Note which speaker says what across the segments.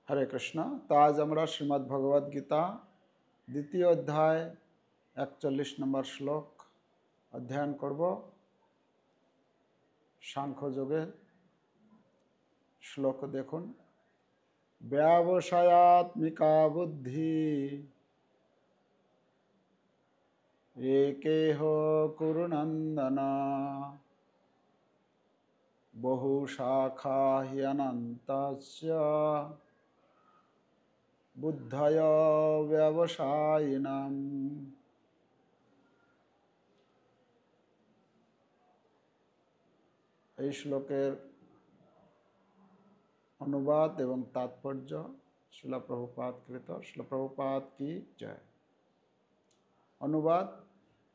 Speaker 1: হরে কৃষ্ণ। তো আজ আমরা শ্রীমদ্ ভগবদ গীতা দ্বিতীয় অধ্যায় 41 নম্বর শ্লোক অধ্যয়ন করব। সাংখ্যযোগে শ্লোক দেখুন। ব্যবসায়াত্মিকা বুদ্ধি একেহ কুরু নন্দন বহু শাখা হ্যনন্তস্য বুদ্ধয় ব্যবসায়িনাম। এই শ্লোকের অনুবাদ এবং তাৎপর্য শিলা প্রভুপাদ কৃত। শিলা প্রভুপাদ কি জয়। অনুবাদ: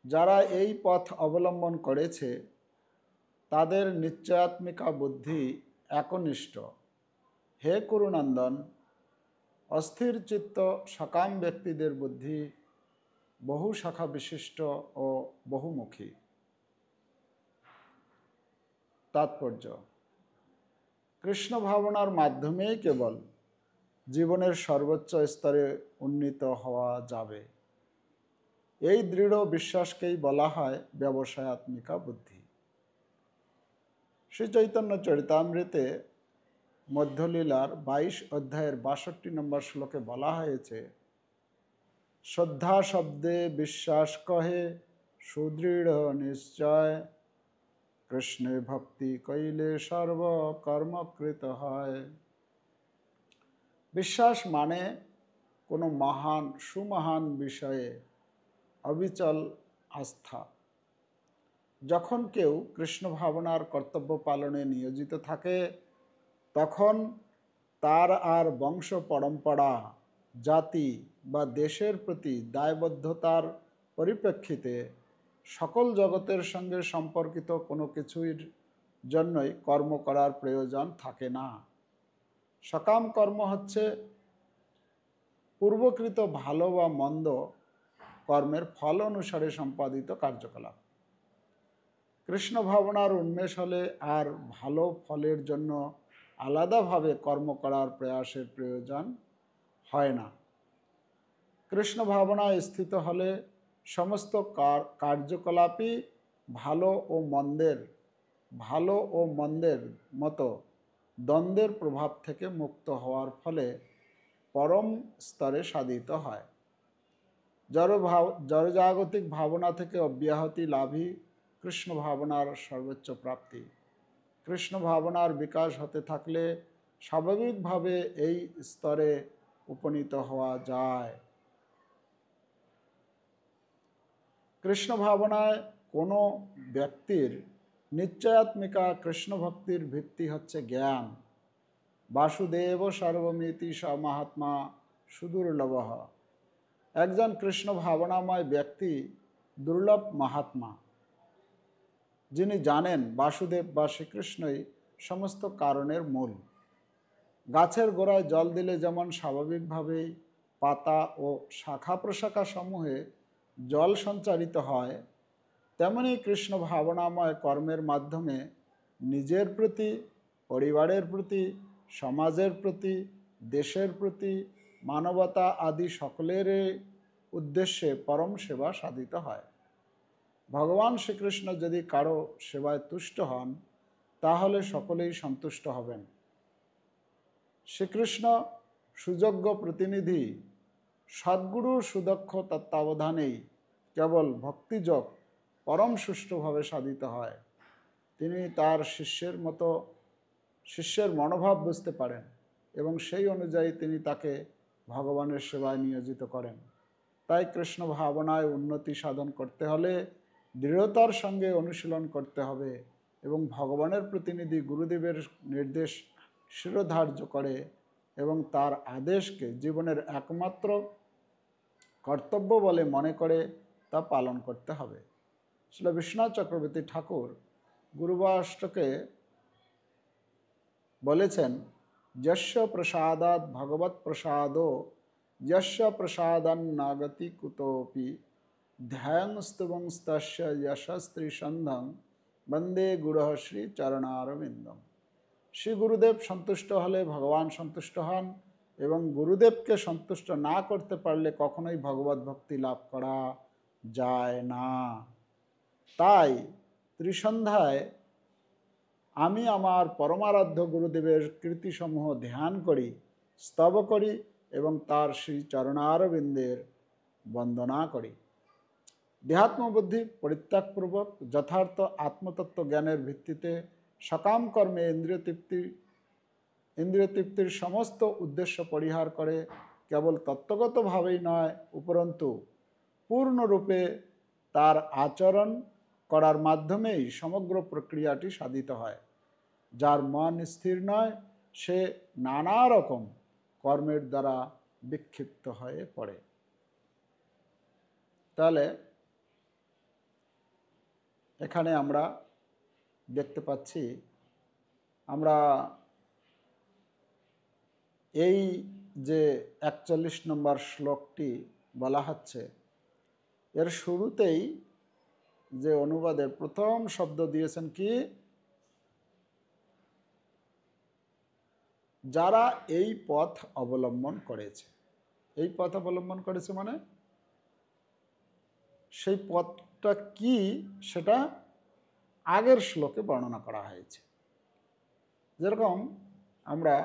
Speaker 1: যারা এই পথ অবলম্বন করেছে তাদের নিশ্চয়াত্মিকা বুদ্ধি একনিষ্ঠ। হে কুরুনন্দন, অস্থির চিত্ত সকাম ব্যক্তিদের বুদ্ধি বহু শাখা বিশিষ্ট ও বহুমুখী। তাৎপর্য: কৃষ্ণ ভাবনার মাধ্যমেই কেবল জীবনের সর্বোচ্চ স্তরে উন্নীত হওয়া যাবে। এই দৃঢ় বিশ্বাসকেই বলা হয় ব্যবসায়াত্মিকা বুদ্ধি। শ্রী চৈতন্য চরিতামৃতে মধ্যলীলার 22 অধ্যায়ের 62 নম্বর শ্লোকে বলা হয়েছে, শ্রদ্ধা শব্দে বিশ্বাস কহে সুদৃঢ় নিশ্চয়, কৃষ্ণে ভক্তি কইলে সর্ব কর্মকৃত হয়। বিশ্বাস মানে কোনো মহান সুমহান বিষয়ে অবিচল আস্থা। যখন কেউ কৃষ্ণ ভাবনার কর্তব্য পালনে নিয়োজিত থাকে তখন তার আর বংশ পরম্পরা, জাতি বা দেশের প্রতি দায়বদ্ধতার পরিপ্রেক্ষিতে সকল জগতের সঙ্গে সম্পর্কিত কোনো কিছুর জন্যই কর্ম করার প্রয়োজন থাকে না। সকাম কর্ম হচ্ছে পূর্বকৃত ভালো বা মন্দ কর্মের ফল অনুসারে সম্পাদিত কার্যকলাপ। কৃষ্ণ ভাবনার উন্মেষ হলে আর ভালো ফলের জন্য আলাদাভাবে কর্ম করার প্রয়াসের প্রয়োজন হয় না। কৃষ্ণ ভাবনায় স্থিত হলে সমস্ত কার্যকলাপই ভালো ও মন্দের মতো দ্বন্দ্বের প্রভাব থেকে মুক্ত হওয়ার ফলে পরম স্তরে সাধিত হয়। জড়জাগতিক ভাবনা থেকে অব্যাহতি লাভই কৃষ্ণ ভাবনার সর্বোচ্চ প্রাপ্তি। কৃষ্ণ ভাবনার বিকাশ হতে থাকলে স্বাভাবিকভাবে এই স্তরে উপনীত হওয়া যায়। কৃষ্ণ ভাবনায় কোনো ব্যক্তির নিশ্চয়াত্মিকা কৃষ্ণ ভক্তির ভিত্তি হচ্ছে জ্ঞান। বাসুদেব সর্বমিতি স মহাত্মা সুদুর্লভঃ। একজন কৃষ্ণ ভাবনাময় ব্যক্তি দুর্লভ মহাত্মা, যিনি জানেন বাসুদেব বা শ্রীকৃষ্ণই সমস্ত কারণের মূল। গাছের গোড়ায় জল দিলে যেমন স্বাভাবিকভাবেই পাতা ও শাখা প্রশাখা সমূহে জল সঞ্চারিত হয়, তেমনি কৃষ্ণ ভাবনাময় কর্মের মাধ্যমে নিজের প্রতি, পরিবারের প্রতি, সমাজের প্রতি, দেশের প্রতি, মানবতা আদি সকলের উদ্দেশ্যে পরম সেবা সাধিত হয়। ভগবান শ্রীকৃষ্ণ যদি কারো সেবায় তুষ্ট হন তাহলে সকলেই সন্তুষ্ট হবেন। শ্রীকৃষ্ণ সুযোগ্য প্রতিনিধি, সদ্গুরুর সুদক্ষ তত্ত্বাবধানেই কেবল ভক্তিযোগ পরম সুষ্ঠুভাবে সাধিত হয়। তিনি তার শিষ্যের মনোভাব বুঝতে পারেন এবং সেই অনুযায়ী তিনি তাকে ভগবানের সেবায় নিয়োজিত করেন। তাই কৃষ্ণ ভাবনায় উন্নতি সাধন করতে হলে দৃঢ়তার সঙ্গে অনুশীলন করতে হবে এবং ভগবানের প্রতিনিধি গুরুদেবের নির্দেশ শিরোধার্য করে এবং তার আদেশকে জীবনের একমাত্র কর্তব্য বলে মনে করে তা পালন করতে হবে। শ্রীল বিশ্বনাথ চক্রবর্তী ঠাকুর গুরুবাষ্টকে বলেছেন, যস্য প্রসাদাৎ ভগবৎ প্রসাদো যস্য প্রসাদান্নাগতি কুতোপি ধ্যানস্তুবংস্তস্য যশস্ত্রীসন্ধং বন্দে গুরুঃ শ্রী চরণারবিন্দম। শ্রী গুরুদেব সন্তুষ্ট হলে ভগবান সন্তুষ্ট হন এবং গুরুদেবকে সন্তুষ্ট না করতে পারলে কখনোই ভগবত ভক্তি লাভ করা যায় না। তাই ত্রিসন্ধ্যায় আমি আমার পরমারাধ্য গুরুদেবের কীর্তিসমূহ ধ্যান করি, স্তব করি এবং তার শ্রী চরণারবিন্দের বন্দনা করি। দেহাত্মবুদ্ধি পরিত্যাগপূর্বক যথার্থ আত্মতত্ত্ব জ্ঞানের ভিত্তিতে সকাম কর্মে ইন্দ্রিয় তৃপ্তির সমস্ত উদ্দেশ্য পরিহার করে কেবল তত্ত্বগতভাবেই নয়, উপরন্তু পূর্ণরূপে তার আচরণ করার মাধ্যমেই সমগ্র প্রক্রিয়াটি সাধিত হয়। যার মন স্থির নয়, সে নানা রকম কর্মের দ্বারা বিক্ষিপ্ত হয়ে পড়ে। তাহলে এখানে আমরা দেখতে পাচ্ছি, আমরা এই যে 41 নম্বর শ্লোকটি বলা হচ্ছে, এর শুরুতেই যে অনুবাদের প্রথম শব্দ দিয়েছেন কি, যারা এই পথ অবলম্বন করেছে। এই পথ অবলম্বন করেছে মানে সেই পথটা কি সেটা আগের শ্লোকে বর্ণনা করা হয়েছে। যেরকম আমরা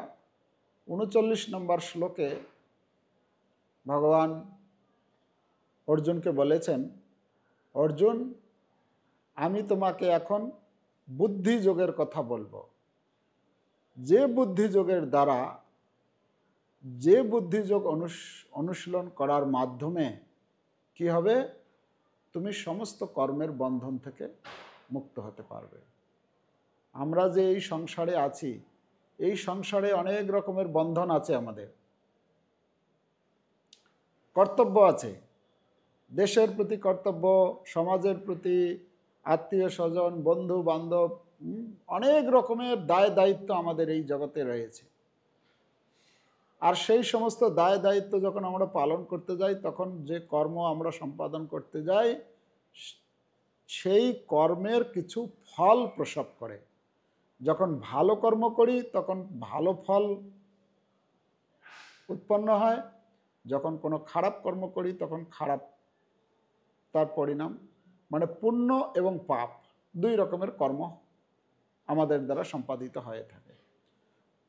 Speaker 1: 39 নম্বর শ্লোকে ভগবান অর্জুনকে বলেছেন, অর্জুন, আমি তোমাকে এখন বুদ্ধিযোগের কথা বলবো। যে বুদ্ধিযোগের দ্বারা, যে বুদ্ধিযোগ অনুশীলন করার মাধ্যমে কি হবে, তুমি সমস্ত কর্মের বন্ধন থেকে মুক্ত হতে পারবে। আমরা যে এই সংসারে আছি, এই সংসারে অনেক রকমের বন্ধন আছে। আমাদের কর্তব্য আছে, দেশের প্রতি কর্তব্য, সমাজের প্রতি, আত্মীয় স্বজন, বন্ধু বান্ধব, অনেক রকমের দায় দায়িত্ব আমাদের এই জগতে রয়েছে। আর সেই সমস্ত দায় দায়িত্ব যখন আমরা পালন করতে যাই, তখন যে কর্ম আমরা সম্পাদন করতে যাই, সেই কর্মের কিছু ফল প্রসব করে। যখন ভালো কর্ম করি তখন ভালো ফল উৎপন্ন হয়, যখন কোনো খারাপ কর্ম করি তখন খারাপ তার পরিণাম, মানে পুণ্য এবং পাপ দুই রকমের কর্ম আমাদের দ্বারা সম্পাদিত হয়ে থাকে।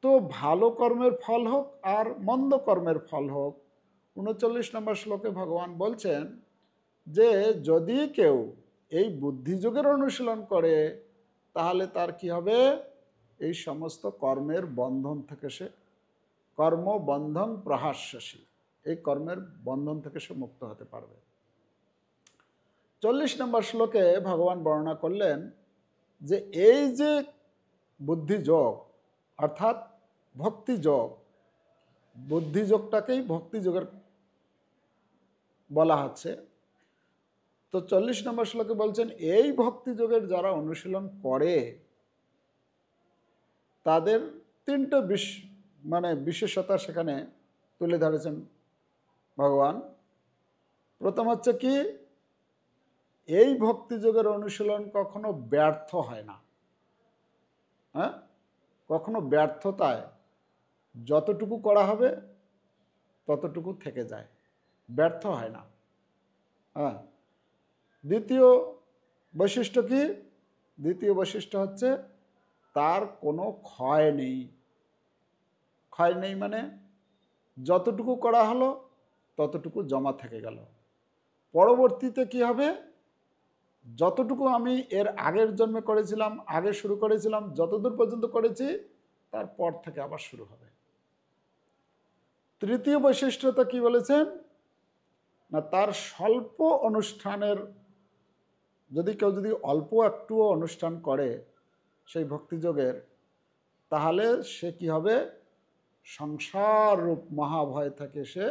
Speaker 1: তো ভালো কর্মের ফল হোক আর মন্দ কর্মের ফল হোক, 39 নম্বর শ্লোকে ভগবান বলছেন যে যদি কেউ এই বুদ্ধিযোগের অনুশীলন করে, তাহলে তার কি হবে, এই সমস্ত কর্মের বন্ধন থেকে সে, কর্মবন্ধন প্রহাস্যসী, এই কর্মের বন্ধন থেকে সে মুক্ত হতে পারবে। 40 নম্বর শ্লোকে ভগবান বর্ণনা করলেন যে এই যে বুদ্ধিযোগ অর্থাৎ ভক্তিযোগ, বুদ্ধিযোগটাকেই ভক্তিযোগের বলা হচ্ছে। তো 40 নম্বর শ্লোকে বলছেন, এই ভক্তিযোগের যারা অনুশীলন করে তাদের তিনটে বিশেষতা সেখানে তুলে ধরেছেন ভগবান। প্রথম হচ্ছে কি, এই ভক্তিযোগের অনুশীলন কখনো ব্যর্থ হয় না। হ্যাঁ, কখনো ব্যর্থতায় যতটুকু করা হবে ততটুকু থেকে যায়, ব্যর্থ হয় না। হ্যাঁ, দ্বিতীয় বৈশিষ্ট্য কি, দ্বিতীয় বৈশিষ্ট্য হচ্ছে তার কোনো ক্ষয় নেই। ক্ষয় নেই মানে যতটুকু করা হলো ততটুকু জমা থেকে গেল, পরবর্তীতে কি হবে, যতটুকু আমি এর আগের জন্মে করেছিলাম, আগে শুরু করেছিলাম, যতদূর পর্যন্ত করেছি তারপর থেকে আবার শুরু হবে। তৃতীয় বৈশিষ্ট্যটা কি বলেছেন না, তার স্বল্প অনুষ্ঠানের, যদি কেউ যদি অল্প একটুও অনুষ্ঠান করে সেই ভক্তিযোগের, তাহলে সে কি হবে, সংসার রূপ মহাভয় থেকে সে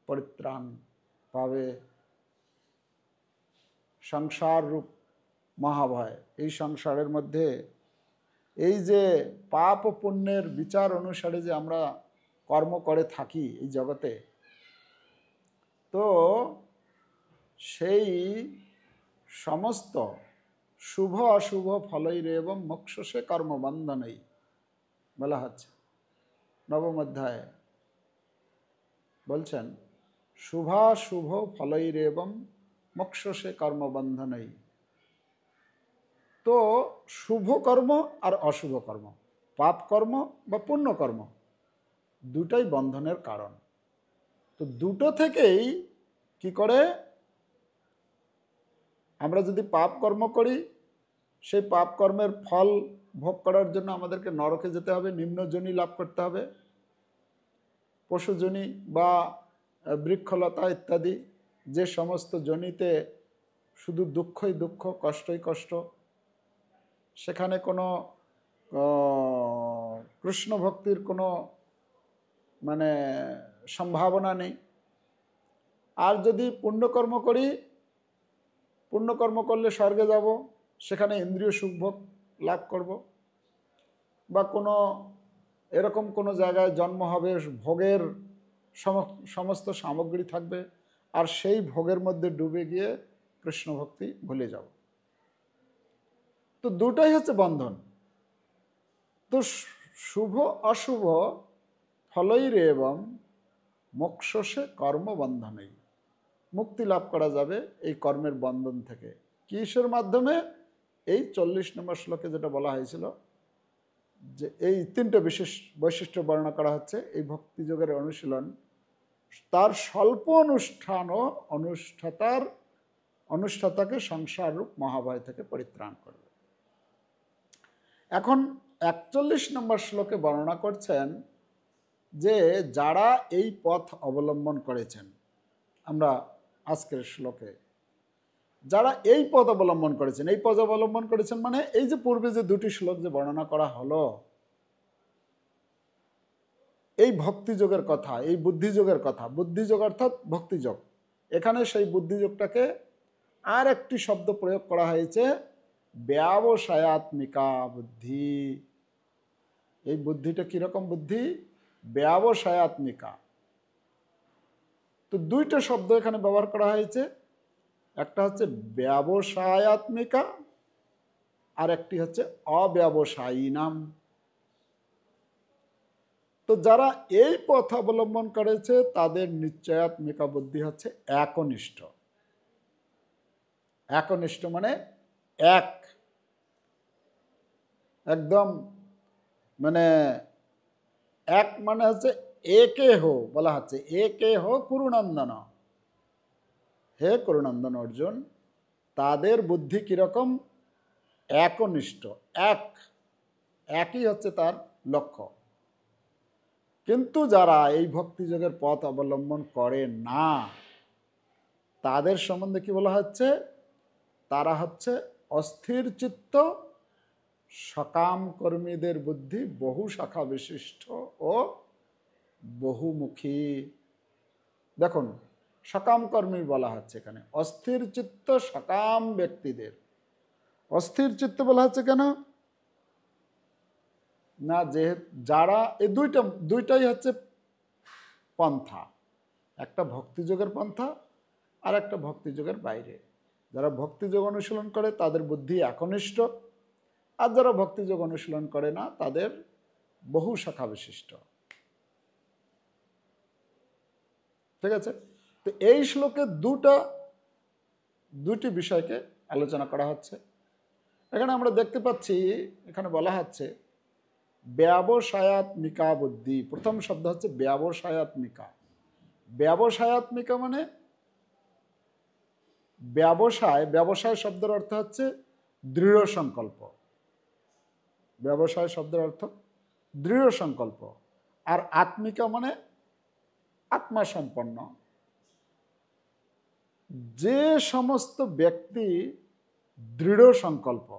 Speaker 1: পরিত্রাণ পাবে। সংসার রূপ মহাভয়, এই সংসারের মধ্যে এই যে পাপ ও পুণ্যের বিচার অনুসারে যে আমরা কর্ম করে থাকি এই জগতে, তো সেই সমস্ত শুভ অশুভ ফলৈরে এবং মোক্ষসে কর্মবন্ধনেই বলা হচ্ছে নবম অধ্যায়ে বলছেন শুভাশুভ ফলৈরেবং মোক্ষসে কর্মবন্ধনেই। তো শুভ কর্ম আর অশুভ কর্ম, পাপ কর্ম বা পুণ্য কর্ম, দুটাই বন্ধনের কারণ। তো দুটো থেকেই কি করে, আমরা যদি পাপ কর্ম করি, সেই পাপ কর্মের ফল ভোগ করার জন্য আমাদেরকে নরকে যেতে হবে, নিম্ন যোনি লাভ করতে হবে, পশুজনি বা বৃক্ষলতা ইত্যাদি, যে সমস্ত জনিতে শুধু দুঃখই দুঃখ, কষ্টই কষ্ট, সেখানে কোনো কৃষ্ণ ভক্তির কোনো মানে সম্ভাবনা নেই। আর যদি পুণ্যকর্ম করি, পুণ্যকর্ম করলে স্বর্গে যাব, সেখানে ইন্দ্রিয় সুখভোগ লাভ করব, বা কোনো এরকম কোনো জায়গায় জন্ম হবে, ভোগের সমস্ত সামগ্রী থাকবে, আর সেই ভোগের মধ্যে ডুবে গিয়ে কৃষ্ণ ভক্তি ভুলে যাব। তো দুটাই হচ্ছে বন্ধন। তো শুভ অশুভ ফলৈরে এবং মোক্ষসে কর্মবন্ধনেই, মুক্তি লাভ করা যাবে এই কর্মের বন্ধন থেকে। কিসের মাধ্যমে? এই 40 নম্বর শ্লোকে যেটা বলা হয়েছিল, যে এই তিনটে বিশেষ বৈশিষ্ট্য বর্ণনা করা হচ্ছে। এই ভক্তিযোগের অনুশীলন তার স্বল্প অনুষ্ঠান ও অনুষ্ঠাতাকে সংসাররূপ মহাভয় থেকে পরিত্রাণ করবে। এখন 41 নম্বর শ্লোকে বর্ণনা করছেন যে যারা এই পথ অবলম্বন করেছেন, আমরা আজকের শ্লোকে যারা এই পথ অবলম্বন করেছেন, এই পথ অবলম্বন করেছেন মানে এই যে পূর্বে যে দুটি শ্লোক যে বর্ণনা করা হলো, এই ভক্তিযোগের কথা, এই বুদ্ধিযোগের কথা, বুদ্ধিযোগ অর্থাৎ ভক্তিযোগ, এখানে সেই বুদ্ধিযোগটাকে আর একটি শব্দ প্রয়োগ করা হয়েছে, ব্যবসায়াত্মিকা বুদ্ধি। এই বুদ্ধিটা কিরকম বুদ্ধি? ব্যবসায়াত্মিকা। তো দুইটা শব্দ এখানে ব্যবহার করা হয়েছে, একটা হচ্ছে ব্যবসায়াত্মিকা আর একটি হচ্ছে অব্যবসায়ী নাম। তো যারা এই পথ অবলম্বন করেছে তাদের নিশ্চয়াত্মিকা বুদ্ধি হচ্ছে একনিষ্ঠ। একনিষ্ঠ মানে এক, একদম মানে এক মানে হচ্ছে একে হো, বলা হচ্ছে একে হো কুরুনন্দন। হে কুরুনন্দন অর্জুন, তাদের বুদ্ধি কিরকম? একনিষ্ঠ, একই হচ্ছে তার লক্ষ্য। কিন্তু যারা এই ভক্তিযোগের পথ অবলম্বন করে না, তাদের সম্বন্ধে কি বলা হচ্ছে? তারা হচ্ছে অস্থির চিত্ত, সকাম কর্মীদের বুদ্ধি বহু শাখা বিশিষ্ট ও বহুমুখী। দেখুন, সকাম কর্মী বলা হচ্ছে এখানে, অস্থির চিত্ত সকাম ব্যক্তিদের। অস্থির চিত্ত বলা হচ্ছে কেন না, যে যারা এই দুইটাই হচ্ছে পন্থা, একটা ভক্তিযোগের পন্থা আর একটা ভক্তিযোগের বাইরে। যারা ভক্তিযোগ অনুশীলন করে তাদের বুদ্ধি একনিষ্ঠ, আর যারা ভক্তিযোগ অনুশীলন করে না তাদের বহু শাখা বিশিষ্ট। ঠিক আছে? তো এই শ্লোকে দুটি বিষয়কে আলোচনা করা হচ্ছে। এখানে আমরা দেখতে পাচ্ছি, এখানে বলা হচ্ছে ব্যবসায়াত্মিকা বুদ্ধি। প্রথম শব্দ হচ্ছে ব্যবসায়াত্মিকা। ব্যবসায়াত্মিকা মানে ব্যবসায় শব্দের অর্থ হচ্ছে দৃঢ় সংকল্প। ব্যবসায় শব্দের অর্থ দৃঢ় সংকল্প, আর আত্মিকা মানে আত্মা সম্পন্ন। যে সমস্ত ব্যক্তি দৃঢ় সংকল্প,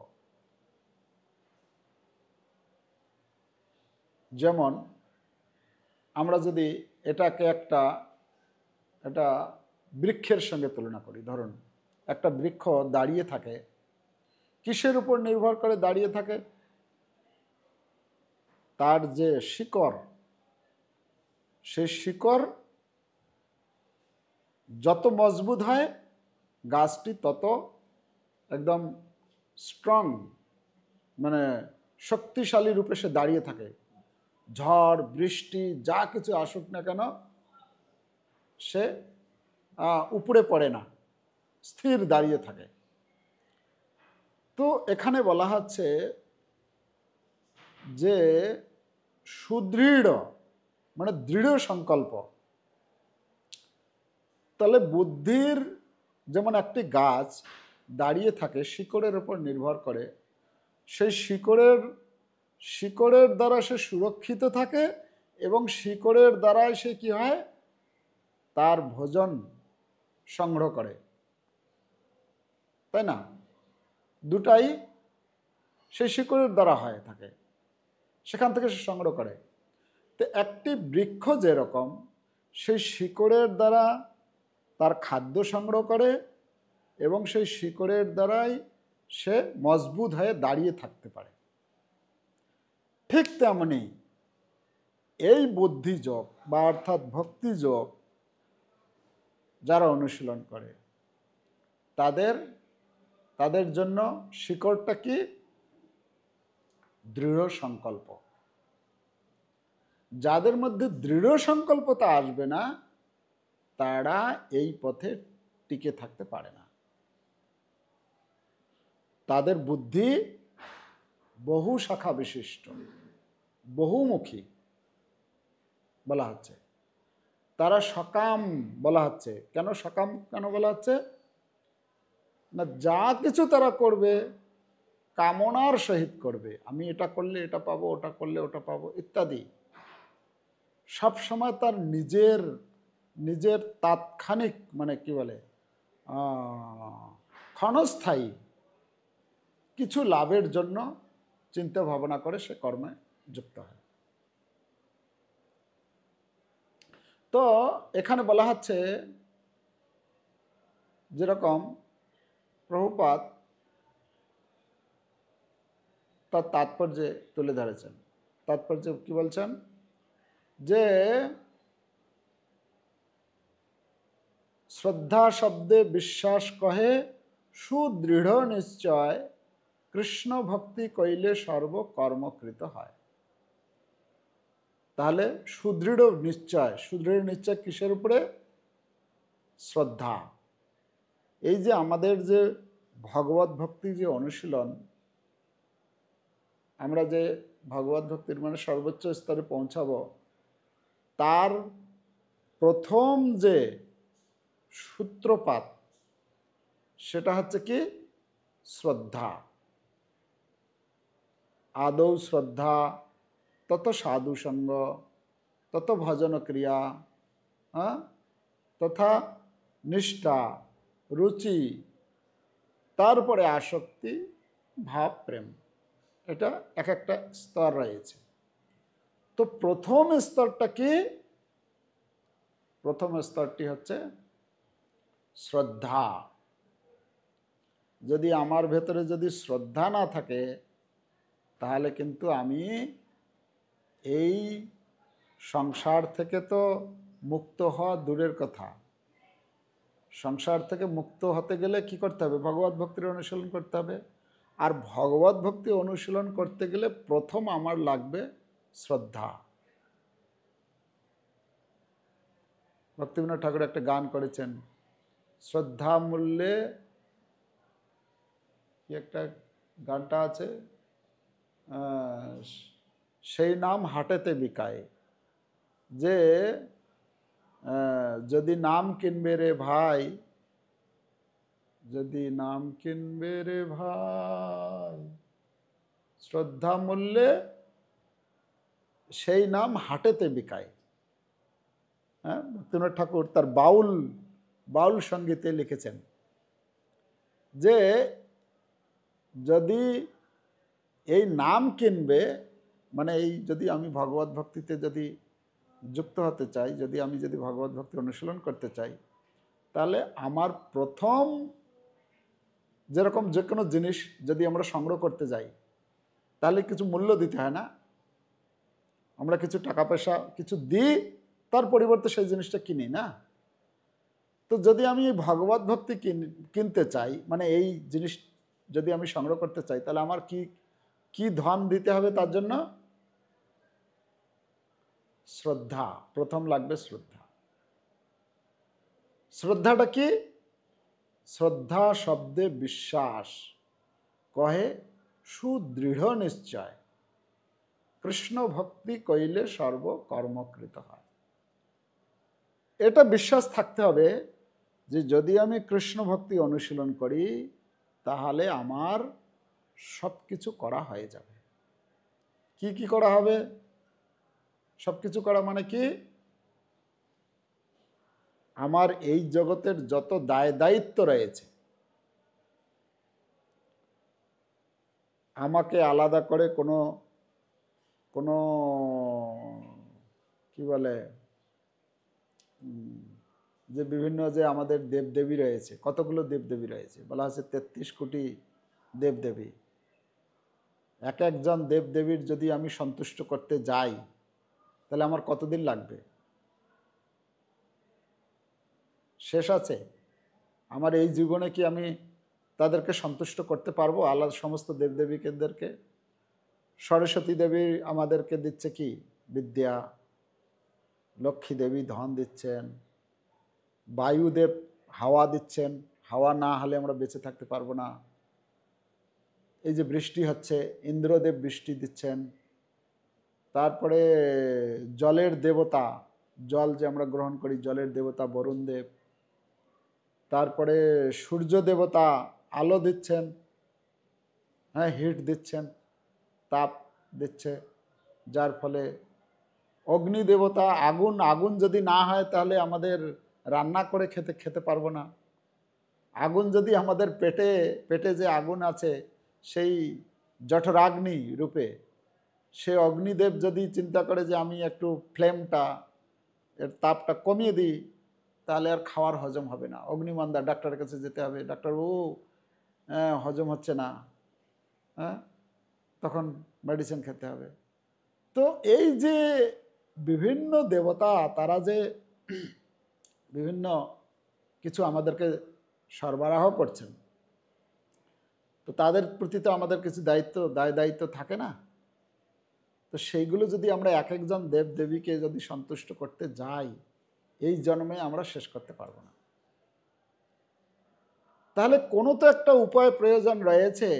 Speaker 1: যেমন আমরা যদি এটাকে একটা বৃক্ষের সঙ্গে তুলনা করি, ধরুন একটা বৃক্ষ দাঁড়িয়ে থাকে, কিসের উপর নির্ভর করে দাঁড়িয়ে থাকে? তার যে শিকড়, সেই শিকড় যত মজবুত হয় গাছটি তত একদম স্ট্রং, মানে শক্তিশালী রূপে সে দাঁড়িয়ে থাকে। ঝড় বৃষ্টি যা কিছু আসুক না কেন, সে উপরে পড়ে না, স্থির দাঁড়িয়ে থাকে। তো এখানে বলা হচ্ছে যে সুদৃঢ় মানে দৃঢ় সংকল্প। তাহলে বুদ্ধির যেমন একটি গাছ দাঁড়িয়ে থাকে শিকড়ের উপর নির্ভর করে, সেই শিকড়ের দ্বারা সে সুরক্ষিত থাকে এবং শিকড়ের দ্বারাই সে কি হয়, তার ভোজন সংগ্রহ করে, তাই না? দুটাই সেই শিকড়ের দ্বারা হয়ে থাকে, সেখান থেকে সে সংগ্রহ করে। তো একটি বৃক্ষ যেরকম সেই শিকড়ের দ্বারা তার খাদ্য সংগ্রহ করে এবং সেই শিকড়ের দ্বারাই সে মজবুত হয়ে দাঁড়িয়ে থাকতে পারে, ঠিক তেমনি এই বুদ্ধিযোগ বা অর্থাৎ ভক্তিযোগ যারা অনুশীলন করে তাদের জন্য শিকড়টা কি? দৃঢ় সংকল্প। যাদের মধ্যে দৃঢ় সংকল্পতা আসবে না তারা এই পথে টিকে থাকতে পারে না। তাদের বুদ্ধি বহু শাখা বিশিষ্ট, বহুমুখী বলা হচ্ছে। তারা সকাম বলা হচ্ছে। কেন সকাম কেন বলা হচ্ছে? না, যা কিছু তারা করবে কামনার সহিত করবে। আমি এটা করলে এটা পাবো, ওটা করলে ওটা পাবো ইত্যাদি। সব সময় তার নিজের তাৎক্ষণিক মানে কি বলে ক্ষণস্থায়ী কিছু লাভের জন্য চিন্তা ভাবনা করে সে কর্মে যুক্ত হয়। তো এখানে বলা হচ্ছে যেরকম প্রভুপাদ তার তাৎপর্যে তুলে ধরেছেন। তাৎপর্য কি বলছেন? যে শ্রদ্ধা শব্দে বিশ্বাস কহে সুদৃঢ় নিশ্চয়, কৃষ্ণ ভক্তি কইলে সর্বকর্মকৃত হয়। তাহলে সুদৃঢ় নিশ্চয় কিসের উপরে? শ্রদ্ধা। এই যে আমাদের যে ভগবত ভক্তি যে অনুশীলন, আমরা যে ভগবত ভক্তির মানে সর্বোচ্চ স্তরে পৌঁছাবো, তার প্রথম যে সূত্রপাত সেটা হচ্ছে কি? শ্রদ্ধা। আদৌ শ্রদ্ধা, তত সাধু সঙ্গ, তত ভজন ক্রিয়া, তথা নিষ্ঠা, রুচি, তারপরে আসক্তি, ভাব, প্রেম। এটা এক একটা স্তর রয়েছে। তো প্রথম স্তরটা কি? প্রথম স্তরটি হচ্ছে শ্রদ্ধা। যদি আমার ভেতরে যদি শ্রদ্ধা না থাকে তাহলে কিন্তু আমি এই সংসার থেকে তো মুক্ত হওয়া দূরের কথা। সংসার থেকে মুক্ত হতে গেলে কি করতে হবে? ভগবত ভক্তির অনুশীলন করতে হবে। আর ভগবত ভক্তি অনুশীলন করতে গেলে প্রথম আমার লাগবে শ্রদ্ধা। ভক্তিবিনোদ ঠাকুর একটা গান করেছেন, শ্রদ্ধা মূল্যে, কি একটা গানটা আছে, সেই নাম হাটেতে বিকায়। যে যদি নাম কিনবে রে ভাই, যদি নাম কিনবে রে ভাই, শ্রদ্ধা মূল্যে সেই নাম হাটেতে বিকায়। হ্যাঁ, ভক্তিবিনোদ ঠাকুর তার বাউল সঙ্গীতে লিখেছেন যে যদি এই নাম কিনবে মানে এই যদি আমি ভগবত ভক্তিতে যদি যুক্ত হতে চাই, যদি ভগবত ভক্তি অনুশীলন করতে চাই, তাহলে আমার প্রথম যেরকম যে কোনো জিনিস যদি আমরা সংগ্রহ করতে যাই তাহলে কিছু মূল্য দিতে হয় না? আমরা কিছু টাকা পয়সা কিছু দিই, তার পরিবর্তে সেই জিনিসটা কিনি না? তো যদি আমি ভগবত ভক্তি কিনতে চাই, মানে এই জিনিস যদি আমি সংগ্রহ করতে চাই, তাহলে আমার কি ধন দিতে হবে? তার জন্য শ্রদ্ধা। প্রথম লাগবে শ্রদ্ধা। শ্রদ্ধাটা কি? শ্রদ্ধা শব্দে বিশ্বাস, কহে সুদৃঢ় নিশ্চয়, কৃষ্ণ ভক্তি কইলে সর্বকর্মকৃত হয়। এটা বিশ্বাস থাকতে হবে যে যদি আমি কৃষ্ণ ভক্তি অনুশীলন করি তাহলে আমার সব কিছু করা হয়ে যাবে। কি কি করা হবে? সব কিছু করা মানে কি? আমার এই জগতের যত দায় দায়িত্ব রয়েছে, আমাকে আলাদা করে কোনো কোনো কি বলে যে বিভিন্ন যে আমাদের দেবদেবী রয়েছে, কতগুলো দেবদেবী রয়েছে, বলা হচ্ছে ৩৩ কোটি দেবদেবী। এক একজন দেবদেবীর যদি আমি সন্তুষ্ট করতে যাই তাহলে আমার কতদিন লাগবে? শেষ আছে? আমার এই জীবনে কি আমি তাদেরকে সন্তুষ্ট করতে পারবো? আলাদা সমস্ত দেবদেবীকেদেরকে। সরস্বতী দেবী আমাদেরকে দিচ্ছে কি? বিদ্যা। লক্ষ্মী দেবী ধন দিচ্ছেন। বায়ুদেব হাওয়া দিচ্ছেন, হাওয়া না হলে আমরা বেঁচে থাকতে পারবো না। এই যে বৃষ্টি হচ্ছে, ইন্দ্রদেব বৃষ্টি দিচ্ছেন। তারপরে জলের দেবতা, জল যে আমরা গ্রহণ করি, জলের দেবতা বরুণ দেব। তারপরে সূর্য দেবতা আলো দিচ্ছেন, হ্যাঁ, হিট দিচ্ছেন, তাপ দিচ্ছে, যার ফলে অগ্নি দেবতা আগুন, আগুন যদি না হয় তাহলে আমাদের রান্না করে খেতে পারবো না। আগুন যদি আমাদের পেটে পেটে যে আগুন আছে সেই জঠরাগ্নি রূপে, সে অগ্নিদেব যদি চিন্তা করে যে আমি একটু ফ্লেমটা, এর তাপটা কমিয়ে দিই, তাহলে আর খাওয়ার হজম হবে না। অগ্নিমন্দা, ডাক্তারের কাছে যেতে হবে, ডাক্তারবাবু হজম হচ্ছে না, হ্যাঁ, তখন মেডিসিন খেতে হবে। তো এই যে বিভিন্ন দেবতা, তারা যে বিভিন্ন কিছু আমাদেরকে সরবরাহ করছেন, তো তাদের প্রতি তো আমাদের কিছু দায় দায়িত্ব থাকে না? তো সেইগুলো যদি আমরা এক একজন দেব দেবীকে যদি সন্তুষ্ট করতে যাই, এই জন্মে আমরা শেষ করতে পারবো না। তাহলে কোনো তো একটা উপায় প্রয়োজন রয়েছে,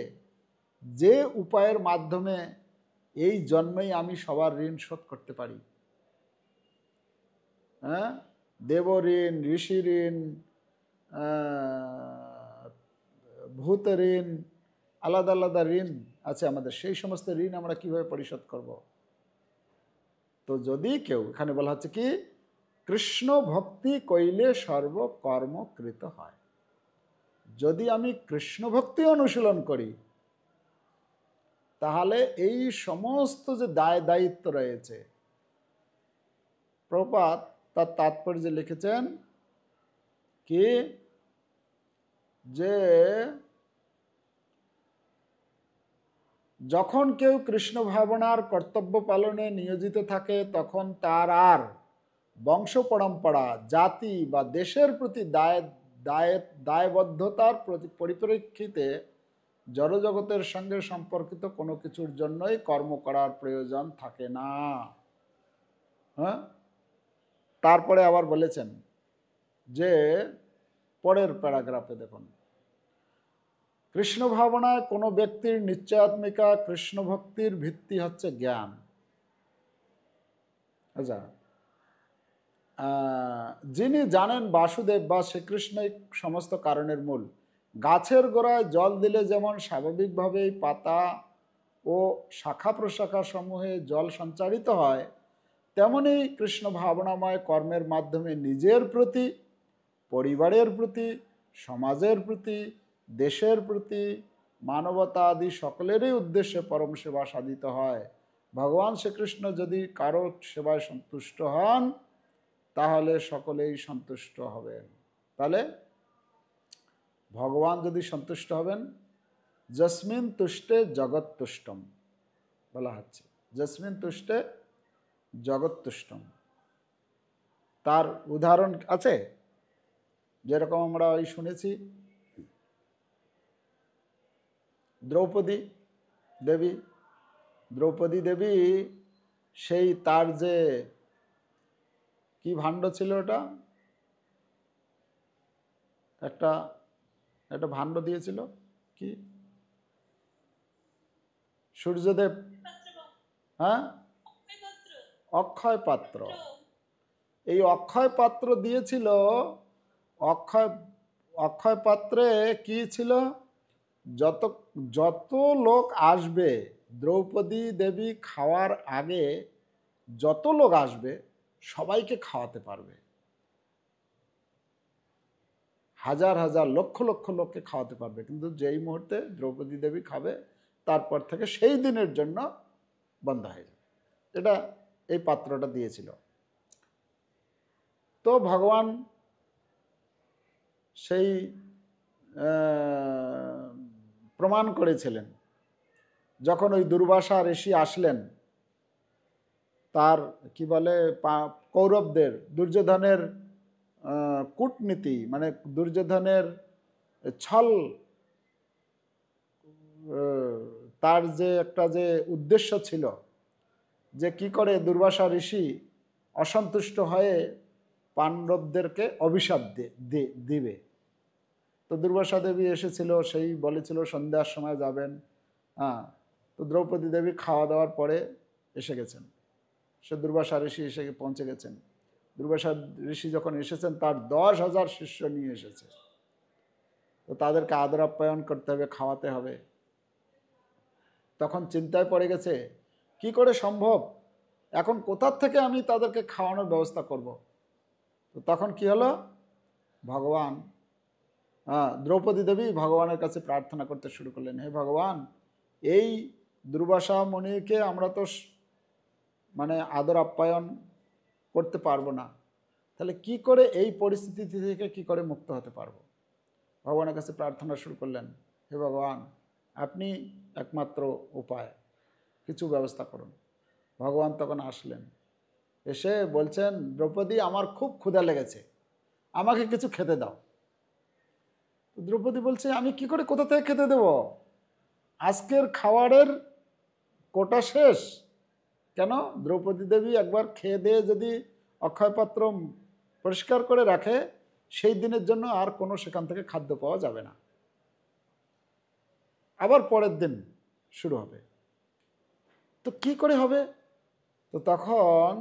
Speaker 1: যে উপায়ের মাধ্যমে এই জন্মেই আমি সবার ঋণ শোধ করতে পারি। হ্যাঁ, দেব ঋণ, ঋষি ঋণ, ভূত ঋণ, আলাদা আলাদা ঋণ আছে আমাদের। সেই সমস্ত ঋণ আমরা কিভাবে পরিশোধ করব? তো যদি কেউ, এখানে বলা হচ্ছে কি, কৃষ্ণ ভক্তি কইলে সর্বকর্মকৃত হয়। যদি আমি কৃষ্ণ ভক্তি অনুশীলন করি তাহলে এই সমস্ত যে দায় দায়িত্ব রয়েছে, প্রভুপাদ তার তাৎপর্যে লিখেছেন কি, যে যখন কেউ কৃষ্ণ ভাবনার কর্তব্য পালনে নিয়োজিত থাকে তখন তার আর বংশ পরম্পরা, জাতি বা দেশের প্রতি দায়বদ্ধতার পরিপ্রেক্ষিতে জড়জগতের সঙ্গে সম্পর্কিত কোনো কিছুর জন্যই কর্ম করার প্রয়োজন থাকে না। হ্যাঁ, তারপরে আবার বলেছেন যে পরের প্যারাগ্রাফে দেখুন, কৃষ্ণ ভাবনায় কোনো ব্যক্তির নিশ্চয়াত্মিকা কৃষ্ণ ভক্তির ভিত্তি হচ্ছে জ্ঞান। আচ্ছা, যিনি জানেন বাসুদেব বা শ্রীকৃষ্ণই সমস্ত কারণের মূল। গাছের গোড়ায় জল দিলে যেমন স্বাভাবিকভাবেই পাতা ও শাখা প্রশাখা সমূহে জল সঞ্চারিত হয়, তেমনি কৃষ্ণ ভাবনাময় কর্মের মাধ্যমে নিজের প্রতি, পরিবারের প্রতি, সমাজের প্রতি, দেশের প্রতি, মানবতা আদি সকলেরই উদ্দেশ্যে পরম সেবা সাধিত হয়। ভগবান শ্রীকৃষ্ণ যদি কারো সেবায় সন্তুষ্ট হন তাহলে সকলেই সন্তুষ্ট হবেন। তাহলে ভগবান যদি সন্তুষ্ট হবেন, যস্মিন তুষ্টে জগৎ তুষ্টম বলা হচ্ছে, যস্মিন তুষ্টে জগৎ তুষ্টম। তার উদাহরণ আছে, যেরকম আমরা ওই শুনেছি দ্রৌপদী দেবী, দ্রৌপদী দেবী সেই তার যে কি ভাণ্ড ছিল ওটা, একটা একটা ভাণ্ড দিয়েছিল, কি সূর্যদেব, হ্যাঁ, অক্ষয় পাত্র। এই অক্ষয় পাত্র দিয়েছিল। অক্ষয় অক্ষয় পাত্রে কি ছিল? যত যত লোক আসবে, দ্রৌপদী দেবী খাওয়ার আগে যত লোক আসবে সবাইকে খাওয়াতে পারবে। হাজার হাজার লক্ষ লক্ষ লোককে খাওয়াতে পারবে। কিন্তু যেই মুহূর্তে দ্রৌপদী দেবী খাবে, তারপর থেকে সেই দিনের জন্য বন্ধ হয়ে যাবে। এটা এই পাত্রটা দিয়েছিল। তো ভগবান সেই প্রমাণ করেছিলেন। যখন ওই দুর্বাসা ঋষি আসলেন, তার কি বলে কৌরবদের, দুর্যোধনের কূটনীতি, মানে দুর্যোধনের ছল, তার যে একটা যে উদ্দেশ্য ছিল যে কি করে দুর্বাসা ঋষি অসন্তুষ্ট হয়ে পাণ্ডবদেরকে অভিশাপ দিবে। তো দুর্বাসা দেবী এসেছিল, সেই বলেছিল সন্ধ্যার সময় যাবেন। হ্যাঁ, তো দ্রৌপদী দেবী খাওয়া দাওয়ার পরে এসে গেছেন। সে দুর্বাসা ঋষি এসে পৌঁছে গেছেন। দুর্বাসা ঋষি যখন এসেছেন, তার 10,000 শিষ্য নিয়ে এসেছে। তো তাদেরকে আদর আপ্যায়ন করতে হবে, খাওয়াতে হবে। তখন চিন্তায় পড়ে গেছে, কি করে সম্ভব, এখন কোথার থেকে আমি তাদেরকে খাওয়ানোর ব্যবস্থা করব। তো তখন কি হলো, ভগবান দ্রৌপদী দেবী ভগবানের কাছে প্রার্থনা করতে শুরু করলেন, হে ভগবান, এই দুর্বাসা মুনিকে আমরা তো মানে আদর আপ্যায়ন করতে পারবো না, তাহলে কি করে এই পরিস্থিতি থেকে কি করে মুক্ত হতে পারবো। ভগবানের কাছে প্রার্থনা শুরু করলেন, হে ভগবান, আপনি একমাত্র উপায়, কিছু ব্যবস্থা করুন। ভগবান তখন আসলেন, এসে বলছেন, দ্রৌপদী, আমার খুব ক্ষুধা লেগেছে, আমাকে কিছু খেতে দাও। দ্রৌপদী বলছে, আমি কি করে কোথা থেকে খেতে দেব, আজকের খাবারের কোটা শেষ। কেন? দ্রৌপদী দেবী একবার খেয়ে দিয়ে যদি অক্ষয় পাত্র পরিষ্কার করে রাখে, সেই দিনের জন্য আর কোনো সেখান থেকে খাদ্য পাওয়া যাবে না, আবার পরের দিন শুরু হবে। তো কি করে হবে? তো তখন